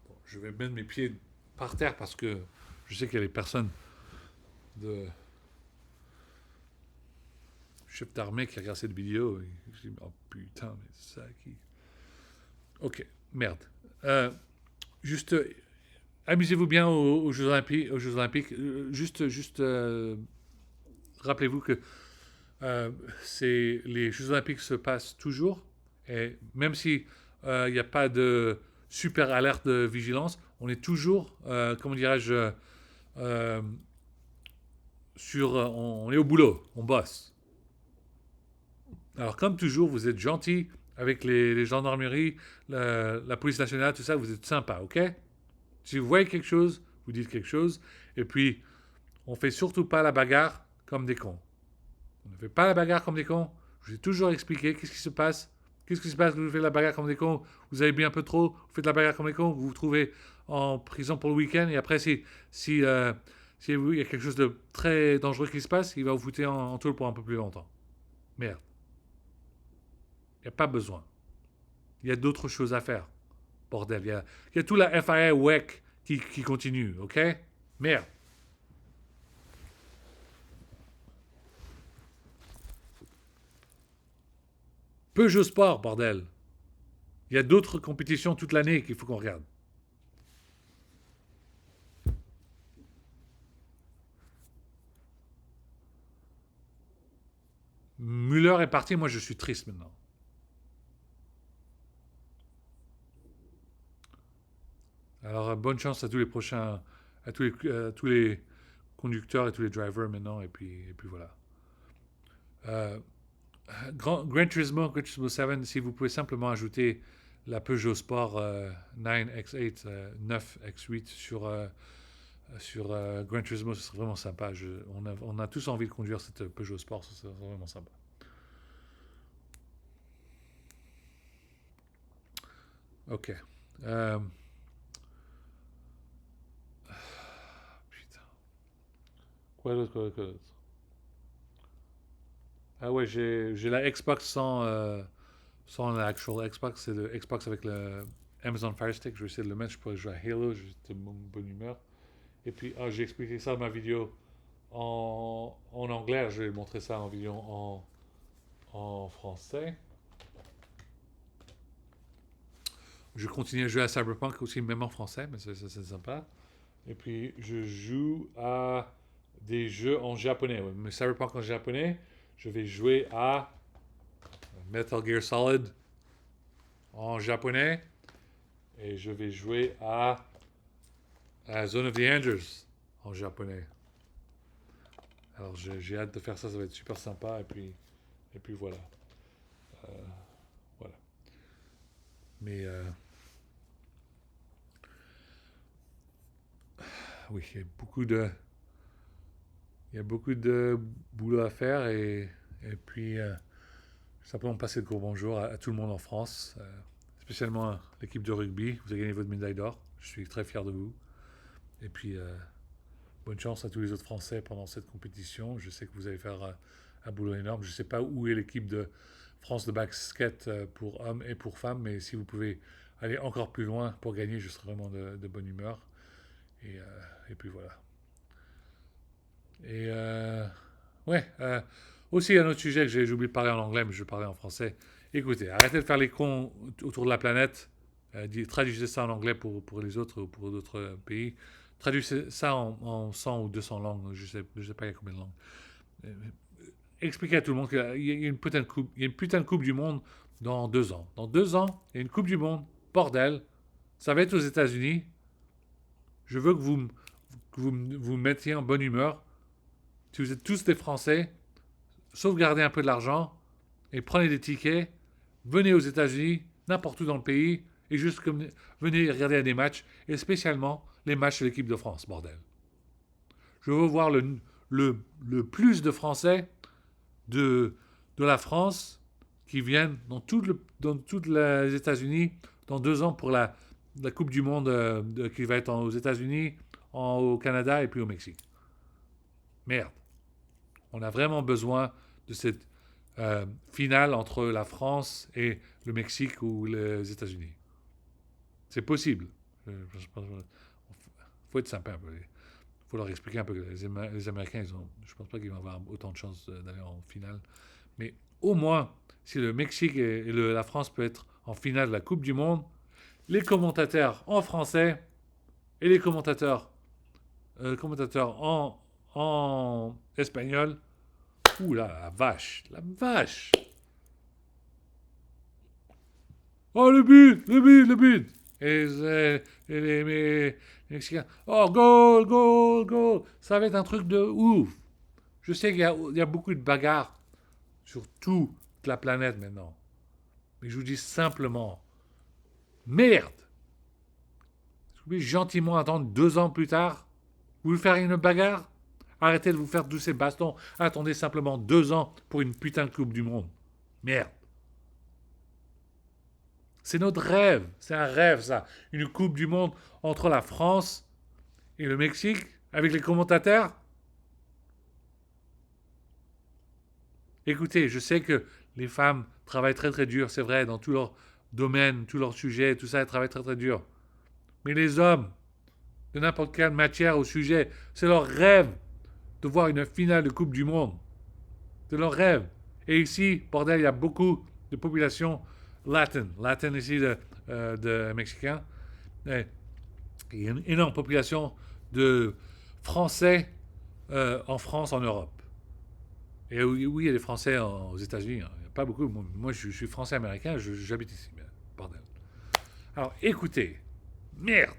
Bon, je vais mettre mes pieds par terre parce que je sais qu'il y a des personnes de chef d'armée qui regardent cette vidéo et je dis, oh putain, mais c'est ça qui. Ok, merde. Euh, juste, amusez-vous bien aux Jeux Olympiques. Aux Jeux Olympiques. Rappelez-vous que les Jeux Olympiques se passent toujours. Et même si il n'y a pas de super alerte de vigilance, on est toujours, comment dirais-je, euh, on est au boulot, on bosse. Alors comme toujours, vous êtes gentil avec les gendarmeries, la police nationale, tout ça, vous êtes sympa, ok? Si vous voyez quelque chose, vous dites quelque chose. Et puis, on fait surtout pas la bagarre comme des cons. On ne fait pas la bagarre comme des cons. Je vous ai toujours expliqué qu'est-ce qui se passe. Qu'est-ce qui se passe quand vous faites la bagarre comme des cons? Vous avez bu un peu trop, vous faites la bagarre comme des cons, vous vous trouvez en prison pour le week-end. Et après, si il y a quelque chose de très dangereux qui se passe, il va vous foutre en taule pour un peu plus longtemps. Merde. Il n'y a pas besoin. Il y a d'autres choses à faire. Bordel. Il y a tout la FIA WEC qui continue, ok? Merde. Peugeot Sport, bordel. Il y a d'autres compétitions toute l'année qu'il faut qu'on regarde. Müller Müller est parti, moi je suis triste maintenant. Alors bonne chance à tous les prochains, à tous les conducteurs et tous les drivers maintenant, et puis voilà. Euh, Gran Turismo, Gran Turismo 7, si vous pouvez simplement ajouter la Peugeot Sport 9X8, 9X8 sur Gran Turismo, ce serait vraiment sympa. On a tous envie de conduire cette Peugeot Sport, ce serait vraiment sympa. Ok. Euh, putain. Quoi d'autre? Ah ouais, j'ai la Xbox sans la actual Xbox. C'est le Xbox avec le Amazon Fire Stick. Je vais essayer de le mettre. Je pourrais jouer à Halo. J'étais de bonne humeur. Et puis, j'ai expliqué ça dans ma vidéo en anglais. Je vais montrer ça en vidéo en français. Je continue à jouer à Cyberpunk aussi, même en français, mais c'est sympa. Et puis, je joue à des jeux en japonais. Ouais. Mais Cyberpunk en japonais, je vais jouer à Metal Gear Solid en japonais. Et je vais jouer à Zone of the Enders en japonais. Alors j'ai hâte de faire ça, ça va être super sympa. Et puis voilà. Euh, voilà. Mais oui, il y a beaucoup de boulot à faire et puis simplement passer le gros bonjour à tout le monde en France, spécialement à l'équipe de rugby. Vous avez gagné votre médaille d'or. Je suis très fier de vous. Et puis bonne chance à tous les autres Français pendant cette compétition. Je sais que vous allez faire un boulot énorme. Je ne sais pas où est l'équipe de France de basket pour hommes et pour femmes, mais si vous pouvez aller encore plus loin pour gagner, je serai vraiment de bonne humeur. Et, euh, et puis voilà. Et ouais, aussi un autre sujet que j'ai oublié de parler en anglais, mais je vais parler en français. Écoutez, arrêtez de faire les cons autour de la planète. Traduisez ça en anglais pour les autres ou pour d'autres pays. Traduisez ça en 100 ou 200 langues. Je sais pas il y a combien de langues. Euh, Expliquez à tout le monde qu'il y a une putain de coupe, il y a une putain de coupe du monde dans 2 ans. Dans 2 ans, il y a une coupe du monde. Bordel. Ça va être aux États-Unis. Je veux que vous mettiez en bonne humeur. Si vous êtes tous des Français, sauvegardez un peu de l'argent et prenez des tickets. Venez aux États-Unis, n'importe où dans le pays, et juste comme, venez regarder des matchs, et spécialement les matchs de l'équipe de France, bordel. Je veux voir le plus de Français de la France qui viennent dans toutes les États-Unis dans 2 ans pour la Coupe du Monde qui va être aux États-Unis, au Canada et puis au Mexique. Merde. On a vraiment besoin de cette finale entre la France et le Mexique ou les États-Unis. C'est possible. Il faut être sympa un peu. Il faut leur expliquer un peu que les Américains, je ne pense pas qu'ils vont avoir autant de chances d'aller en finale. Mais au moins, si le Mexique et la France peuvent être en finale de la Coupe du Monde, les commentateurs en français et les commentateurs en espagnol. Ouh là, la vache, la vache. Oh le but, le but, le but. Et les Mexicains. Oh goal, goal, goal. Ça va être un truc de ouf. Je sais qu'il y a beaucoup de bagarres sur toute la planète maintenant. Mais je vous dis simplement, merde. Vous pouvez gentiment attendre 2 ans plus tard. Vous voulez faire une bagarre? Arrêtez de vous faire tous ces bastons. Attendez simplement 2 ans pour une putain de Coupe du Monde. Merde. C'est notre rêve. C'est un rêve, ça. Une Coupe du Monde entre la France et le Mexique avec les commentateurs. Écoutez, je sais que les femmes travaillent très très dur, c'est vrai, dans tous leurs domaines, tous leurs sujets, tout ça, elles travaillent très très dur. Mais les hommes, de n'importe quelle matière ou sujet, c'est leur rêve de voir une finale de Coupe du Monde. C'est leur rêve. Et ici, bordel, il y a beaucoup de population latine ici de Mexicains. Et il y a une énorme population de Français en France, en Europe. Et oui, oui, il y a des Français aux États-Unis, hein. Il n'y a pas beaucoup. Moi, je suis français-américain, j'habite ici. Mais, bordel. Alors, écoutez, merde,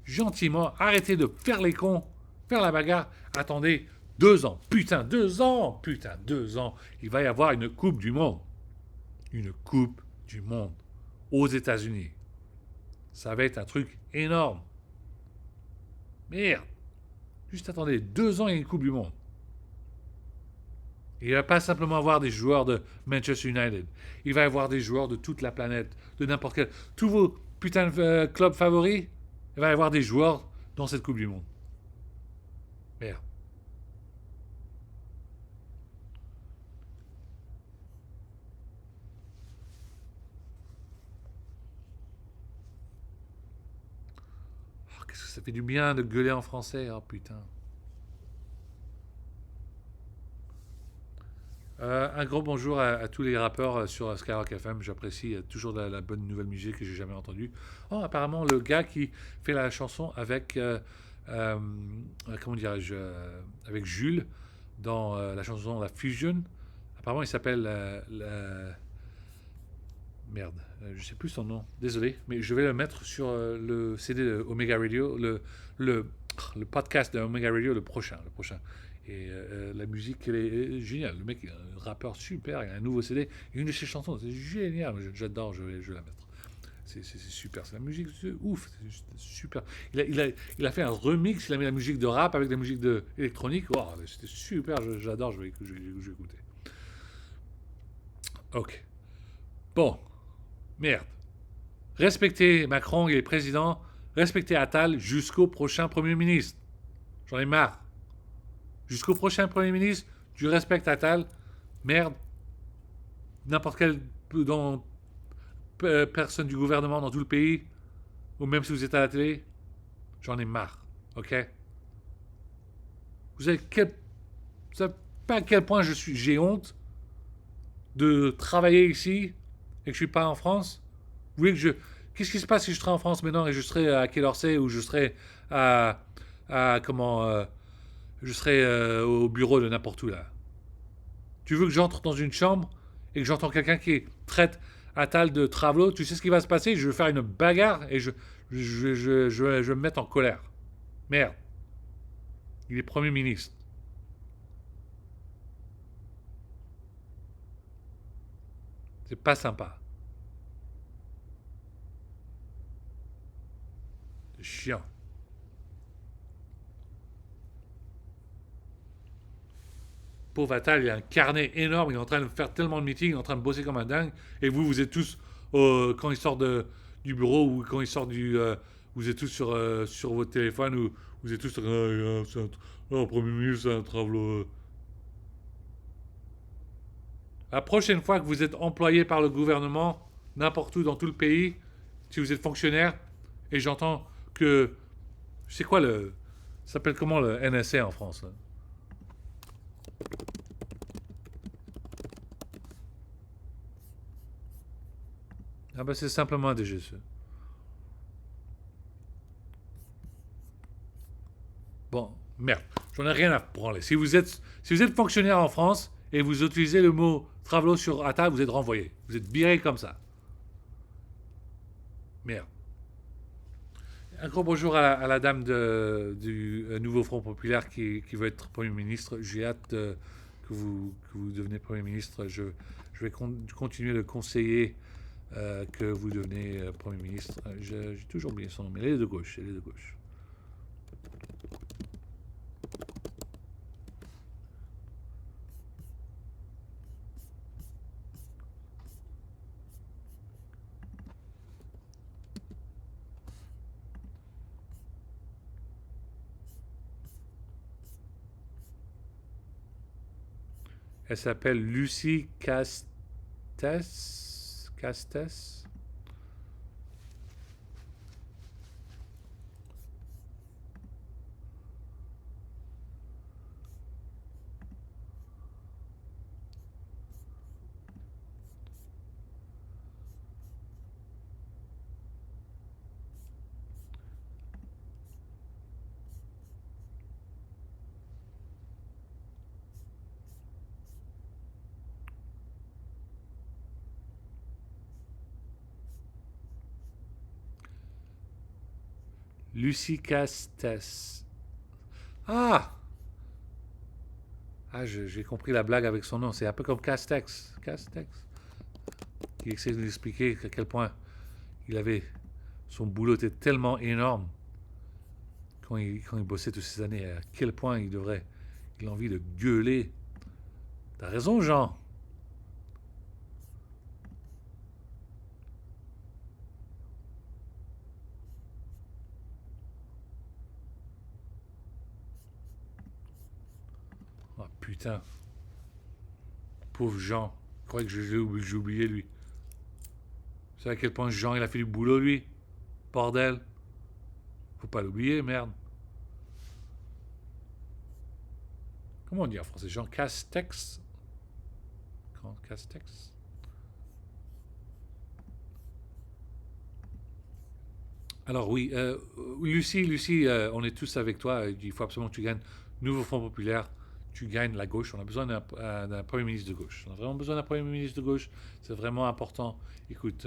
gentiment, arrêtez de faire les cons, faire la bagarre. Attendez 2 ans, putain, 2 ans, putain, 2 ans. Il va y avoir une Coupe du Monde. Une Coupe du Monde aux États-Unis. Ça va être un truc énorme. Merde. Juste attendez, 2 ans et une Coupe du Monde. Il ne va pas simplement avoir des joueurs de Manchester United. Il va y avoir des joueurs de toute la planète, de n'importe quel. Tous vos putains de clubs favoris, il va y avoir des joueurs dans cette Coupe du Monde. Merde. Oh, qu'est-ce que ça fait du bien de gueuler en français, oh putain. Un gros bonjour à tous les rappeurs sur Skyrock FM. J'apprécie toujours la bonne nouvelle musique que j'ai jamais entendue. Oh, apparemment, le gars qui fait la chanson avec, euh, comment dirais-je, avec Jules dans la chanson La Fusion, apparemment, il s'appelle merde, je sais plus son nom. Désolé, mais je vais le mettre sur le CD de Omega Radio, le, le podcast de Omega Radio, le prochain. Et la musique, elle est géniale. Le mec, il est un rappeur super, il a un nouveau CD. Et une de ses chansons, c'est génial. J'adore, je vais la mettre. C'est super. C'est la musique, c'est ouf. C'est juste super. Il a fait un remix, il a mis la musique de rap avec la musique électronique. Oh, c'était super, j'adore, je vais écouter. Ok. Bon, merde. Respectez Macron, il est président. Respectez Attal jusqu'au prochain Premier ministre. J'en ai marre. Jusqu'au prochain Premier ministre, tu respectes Attal. Merde. N'importe quelle dans, personne du gouvernement dans tout le pays, ou même si vous êtes à la télé, j'en ai marre. Ok. Vous savez pas à quel point j'ai honte de travailler ici et que je suis pas en France. Vous voulez que je. Qu'est-ce qui se passe si je serais en France maintenant et je serais à Quai d'Orsay ou je serais comment. Je serais au bureau de n'importe où là. Tu veux que j'entre dans une chambre et que j'entends quelqu'un qui traite Attal de Travelo, tu sais ce qui va se passer? Je vais faire une bagarre et je vais me mettre en colère. Merde. Il est Premier ministre. C'est pas sympa. C'est chiant. Pauvre Attal, il a un carnet énorme, il est en train de faire tellement de meetings, il est en train de bosser comme un dingue, et vous, vous êtes tous, quand il sort du bureau ou quand il sort vous êtes tous sur votre téléphone ou vous êtes tous, Premier ministre, c'est un travail. La prochaine fois que vous êtes employé par le gouvernement, n'importe où dans tout le pays, si vous êtes fonctionnaire, et j'entends que, c'est quoi ça s'appelle comment le NSA en France là? Ah bah c'est simplement un DGSE. Bon, merde, j'en ai rien à branler. Si vous êtes fonctionnaire en France et vous utilisez le mot travaux sur ATA, vous êtes renvoyé. Vous êtes viré comme ça. Merde. Un gros bonjour à la dame du nouveau Front Populaire qui veut être Premier ministre. J'ai hâte que vous deveniez Premier ministre. Je vais continuer de conseiller que vous devenez Premier ministre. J'ai toujours oublié son nom, mais elle est de gauche. Elle est de gauche. Elle s'appelle Lucie Castes. Castes. Lucie Castes. Ah Ah, j'ai compris la blague avec son nom. C'est un peu comme Castex. Castex. Il essaie de nous expliquer à quel point il avait... Son boulot était tellement énorme quand il bossait toutes ces années. À quel point il devrait... Il a envie de gueuler. T'as raison, Jean. Oh putain. Pauvre Jean. Je croyais que j'ai oublié lui. Tu sais à quel point Jean il a fait du boulot lui. Bordel. Faut pas l'oublier, merde. Comment on dit en français? Jean Castex. Castex. Alors oui, Lucie, on est tous avec toi. Il faut absolument que tu gagnes nouveau Front populaire. Tu gagnes la gauche. On a besoin d'un Premier ministre de gauche. On a vraiment besoin d'un Premier ministre de gauche. C'est vraiment important. Écoute,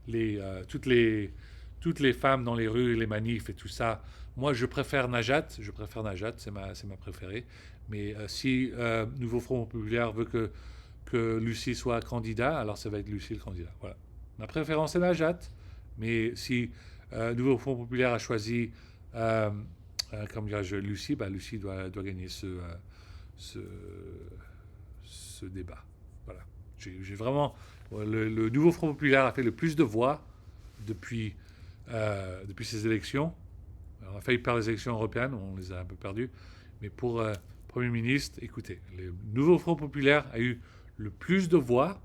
les, euh, toutes, les, toutes les femmes dans les rues, les manifs et tout ça. Moi, je préfère Najat. C'est ma préférée. Mais si Nouveau Front populaire veut que Lucie soit candidat, alors ça va être Lucie le candidat. Voilà. Ma préférence est Najat. Mais si Nouveau Front populaire a choisi, comme dirais-je, Lucie, bah, Lucie doit gagner ce, ce débat. Voilà. J'ai vraiment. Le Nouveau Front populaire a fait le plus de voix depuis, depuis ces élections. Alors, on a failli perdre les élections européennes, on les a un peu perdues. Mais pour Premier ministre, écoutez, le Nouveau Front populaire a eu le plus de voix,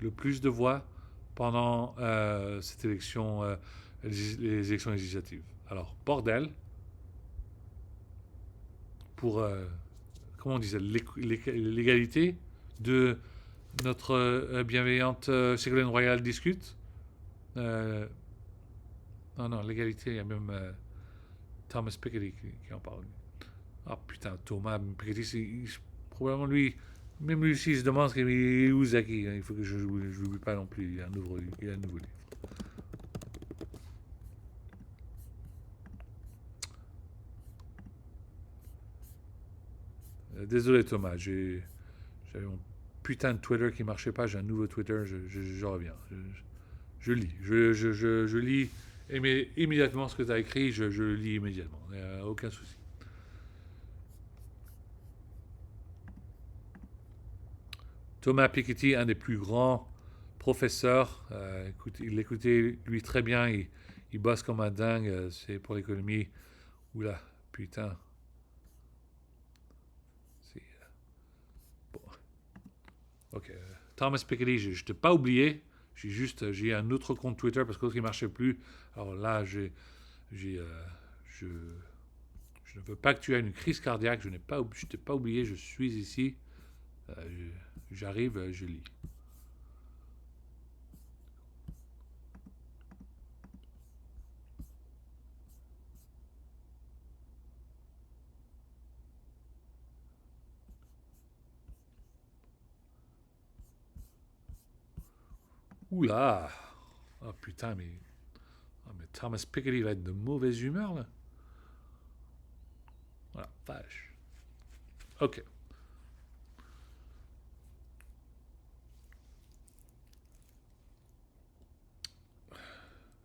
le plus de voix pendant cette élection, les élections législatives. Alors, bordel, pour, comment on disait, l'égalité de notre bienveillante Ségolène Royal discute. Euh, non, l'égalité, il y a même Thomas Piketty qui en parle. Ah putain, Thomas Piketty, probablement lui, même lui aussi, il se demande qu'il est où Zaki. Il faut que je l'oublie pas non plus. Il a un nouveau livre. Désolé Thomas, j'avais mon putain de Twitter qui marchait pas, j'ai un nouveau Twitter, je reviens. Je lis. Je lis immédiatement ce que tu as écrit, je le lis immédiatement. Aucun souci. Thomas Piketty, un des plus grands professeurs, il écoutait lui très bien, il bosse comme un dingue, c'est pour l'économie. Oula, putain. C'est, bon. Ok. Thomas Piketty, je t'ai pas oublié. J'ai un autre compte Twitter parce que l'autre il marchait plus. Alors là, j'ai, je, je ne veux pas que tu aies une crise cardiaque. Je t'ai pas oublié. Je suis ici. Euh, J'arrive, je lis. Oula! Oh putain, mais Thomas Piketty va être de mauvaise humeur là. Voilà, vache. Ok.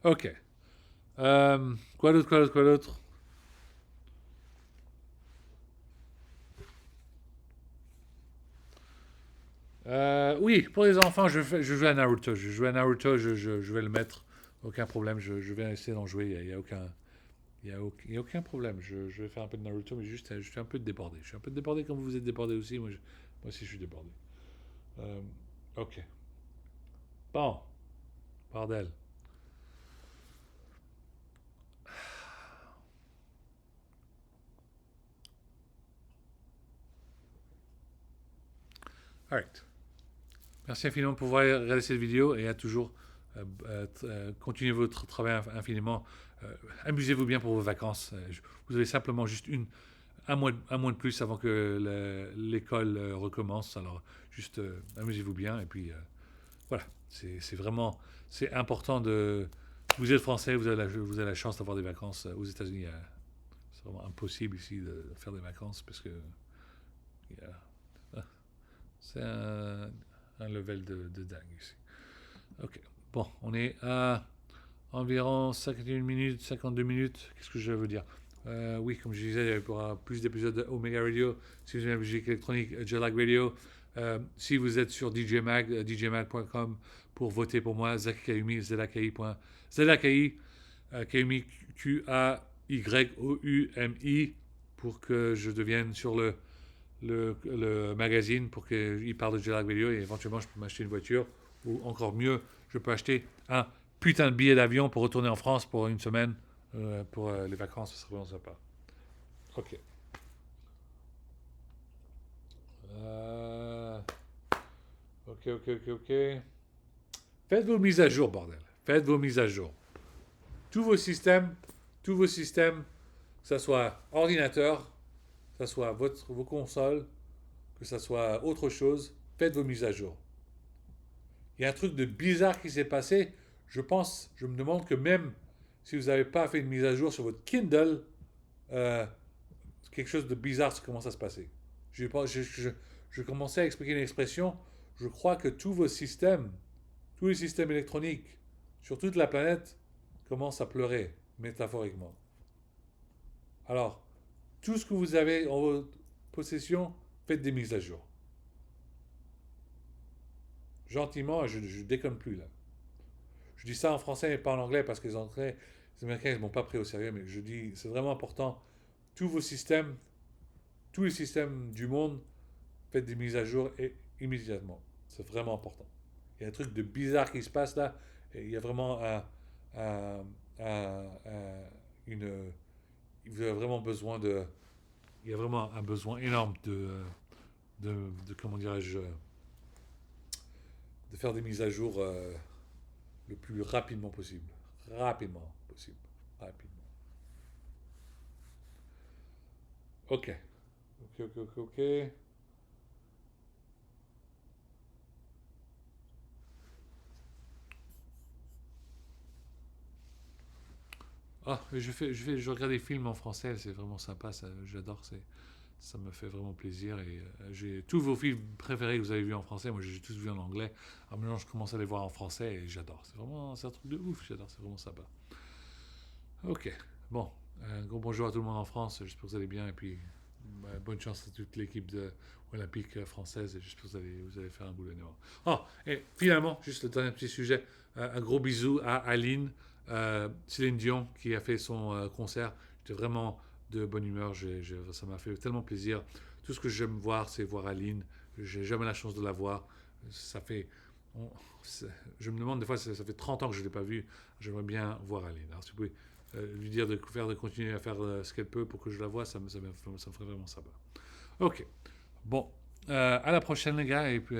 Ok. Quoi d'autre? Oui, pour les enfants, je joue à Naruto. Je joue à Naruto, je vais le mettre. Aucun problème, je vais essayer d'en jouer. Il y a aucun, il y a aucun problème. Je vais faire un peu de Naruto, mais juste, je suis un peu débordé. Je suis un peu débordé comme vous êtes débordé aussi. Moi aussi, je suis débordé. Euh, ok. Bon, bordel. Alright. Merci infiniment pour avoir regardé cette vidéo et à toujours continuez votre travail infiniment. Amusez-vous bien pour vos vacances. Vous avez simplement juste un mois de plus avant que l'école recommence. Alors juste amusez-vous bien et puis voilà. C'est vraiment c'est important vous êtes français, vous avez la chance d'avoir des vacances aux États-Unis. C'est vraiment impossible ici de faire des vacances parce que c'est un level de dingue ici. Ok. Bon, on est à environ 51 minutes, 52 minutes. Qu'est-ce que je veux dire? Oui, comme je disais, il y aura plus d'épisodes de Omega Radio. Si vous aimez la musique électronique, Jetlag Radio. Si vous êtes sur DJ Mag, djmag.com pour voter pour moi, Zaki Kayumi, ZAKI, Kayumi, Qayyoumi, pour que je devienne sur le magazine, pour qu'il parle de Jetlag Radio et éventuellement je peux m'acheter une voiture ou encore mieux, je peux acheter un putain de billet d'avion pour retourner en France pour une semaine pour les vacances, ce serait vraiment sympa. Ok. Ok. Faites vos mises à jour, bordel. Faites vos mises à jour. Tous vos systèmes, que ce soit ordinateur, que ce soit vos consoles, que ce soit autre chose, faites vos mises à jour. Il y a un truc de bizarre qui s'est passé. Je me demande que même si vous n'avez pas fait une mise à jour sur votre Kindle, euh, quelque chose de bizarre commence à se passer. Je commençais à expliquer une expression. Je crois que tous les systèmes électroniques sur toute la planète commencent à pleurer, métaphoriquement. Alors, tout ce que vous avez en votre possession, faites des mises à jour. Gentiment, je déconne plus là. Je dis ça en français mais pas en anglais parce que les Américains ne m'ont pas pris au sérieux, mais je dis c'est vraiment important. Tous vos systèmes, tous les systèmes du monde, faites des mises à jour immédiatement. C'est vraiment important. Il y a un truc de bizarre qui se passe là. Et il y a vraiment un- une. Vous avez vraiment besoin de. Il y a vraiment un besoin énorme comment dirais-je, de faire des mises à jour le plus rapidement possible. Rapidement possible. Rapidement. Ok. Ok. Je regarde des films en français, c'est vraiment sympa, j'adore, ça me fait vraiment plaisir. Et j'ai tous vos films préférés que vous avez vus en français, moi j'ai tous vu en anglais. Alors maintenant je commence à les voir en français et j'adore. C'est un truc de ouf, j'adore, c'est vraiment sympa. Ok, bon, un gros bonjour à tout le monde en France, j'espère que vous allez bien et puis bonne chance à toute l'équipe olympique française et j'espère que vous allez faire un boulot énorme. Oh, et finalement, juste le dernier petit sujet, un gros bisou à Aline, Céline Dion qui a fait son concert. J'étais vraiment de bonne humeur, ça m'a fait tellement plaisir. Tout ce que j'aime voir, c'est voir Aline. J'ai jamais la chance de la voir. Ça fait, on- je me demande des fois, ça fait 30 ans que je ne l'ai pas vue. J'aimerais bien voir Aline. Alors, si vous pouvez lui dire de continuer à faire ce qu'elle peut pour que je la voie, ça me ferait vraiment sympa. Ok. Bon. À la prochaine, les gars. Et puis,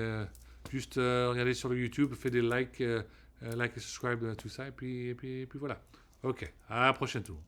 juste regardez sur le YouTube, faites des likes, like et subscribe, tout ça. Et puis voilà. Ok. À la prochaine, tout le monde.